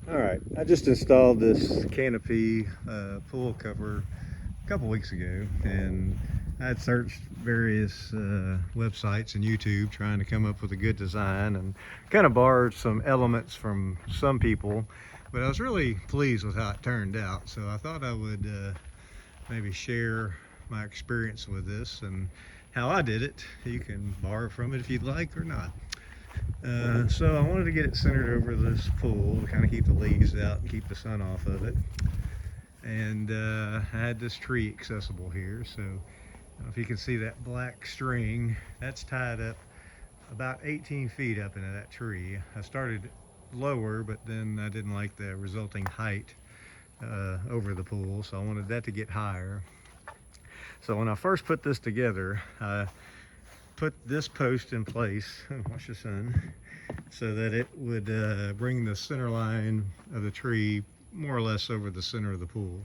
Alright, I just installed this Canopy pool cover a couple weeks ago, and I had searched various websites and YouTube trying to come up with a good design, and kind of borrowed some elements from some people, but I was really pleased with how it turned out. So I thought I would maybe share my experience with this and how I did it. You can borrow from it if you'd like or not. So I wanted to get it centered over this pool to kind of keep the leaves out and keep the sun off of it. And I had this tree accessible here. So if you can see that black string, that's tied up about 18 feet up into that tree. I started lower, but then I didn't like the resulting height over the pool, so I wanted that to get higher. So when I first put this together, I put this post in place, watch the sun, so that it would bring the center line of the tree more or less over the center of the pool.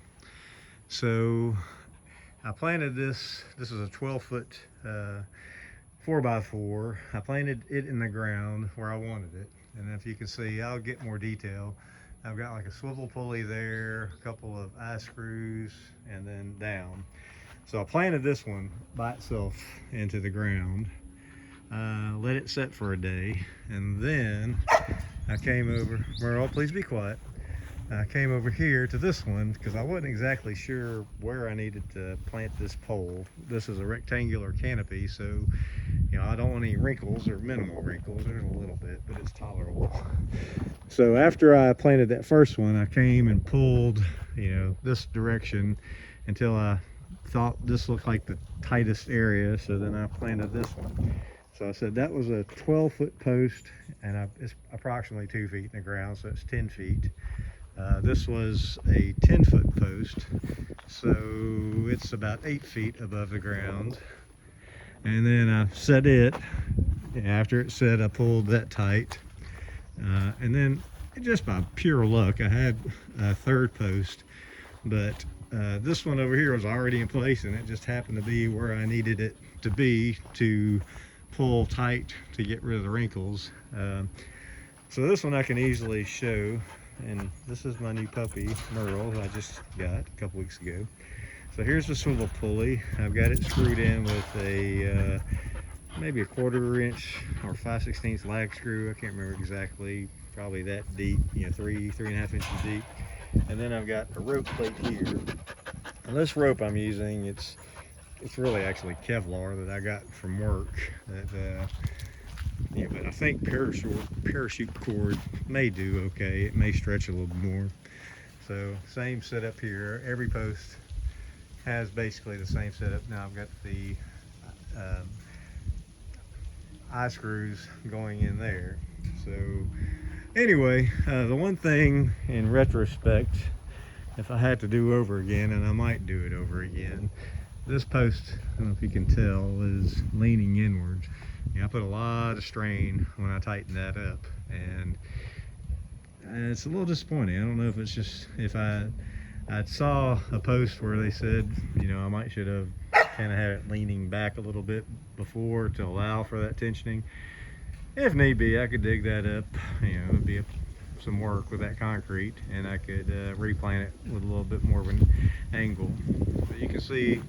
So I planted this is a 12-foot 4x4. I planted it in the ground where I wanted it. And if you can see, I'll get more detail. I've got like a swivel pulley there, a couple of eye screws, and then down. So I planted this one by itself into the ground, let it set for a day, and then I came over, Merle, please be quiet. I came over here to this one because I wasn't exactly sure where I needed to plant this pole. This is a rectangular canopy, so I don't want any wrinkles, or minimal wrinkles. There's a little bit, but it's tolerable. So after I planted that first one, I came and pulled, this direction until I thought this looked like the tightest area. So then I planted this one. So I said that was a 12-foot post, and it's approximately 2 feet in the ground, so it's 10 feet. This was a 10-foot post, so it's about 8 feet above the ground. And then I set it. After it set, I pulled that tight. And then, just by pure luck, I had a third post, but this one over here was already in place, and it just happened to be where I needed it to be to pull tight to get rid of the wrinkles. So this one I can easily show. And this is my new puppy, Merle, who I just got a couple weeks ago. So here's the swivel pulley. I've got it screwed in with a maybe a 1/4 inch or 5/16 lag screw. I can't remember exactly, probably that deep, 3.5 inches deep. And then I've got a rope plate here. And this rope I'm using, it's really actually Kevlar that I got from work. But I think parachute cord may do okay. It may stretch a little more. So same setup here. Every post has basically the same setup. Now I've got the eye screws going in there. So anyway, the one thing in retrospect, if I had to do over again, and I might do it over again, this post, I don't know if you can tell, is leaning inwards. I put a lot of strain when I tighten that up, and it's a little disappointing. I don't know if it's just, if I saw a post where they said, I might should have kind of had it leaning back a little bit before to allow for that tensioning. If need be, I could dig that up. It would be some work with that concrete, and I could replant it with a little bit more of an angle. But you can see,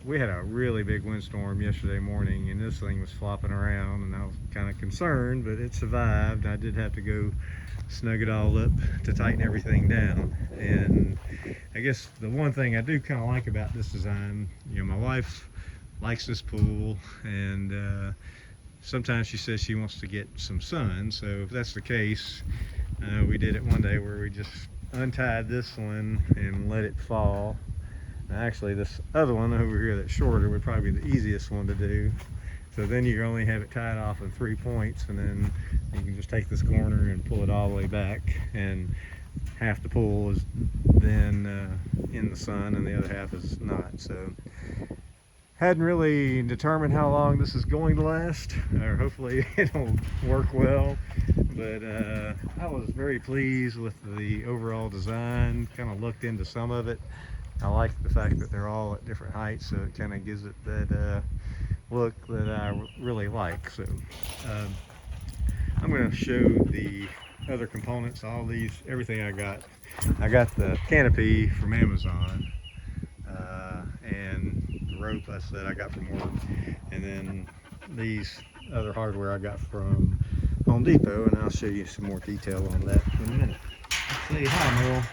we had a really big windstorm yesterday morning, and this thing was flopping around, and I was kind of concerned, but it survived. I did have to go snug it all up to tighten everything down. And I guess the one thing I do kind of like about this design, my wife likes this pool, and sometimes she says she wants to get some sun. So if that's the case, we did it one day where we just untied this one and let it fall. Actually, this other one over here that's shorter would probably be the easiest one to do. So then you only have it tied off in 3 points, and then you can just take this corner and pull it all the way back, and half the pool is then in the sun and the other half is not. So hadn't really determined how long this is going to last, or hopefully it'll work well, but I was very pleased with the overall design. Kind of looked into some of it. I like the fact that they're all at different heights, so it kind of gives it that look that I really like. So I'm going to show the other components, all these, everything I got the Canopy from Amazon, and the rope I said I got from work, and then these other hardware I got from Home Depot, and I'll show you some more detail on that in a minute. Let's say hi, Merle.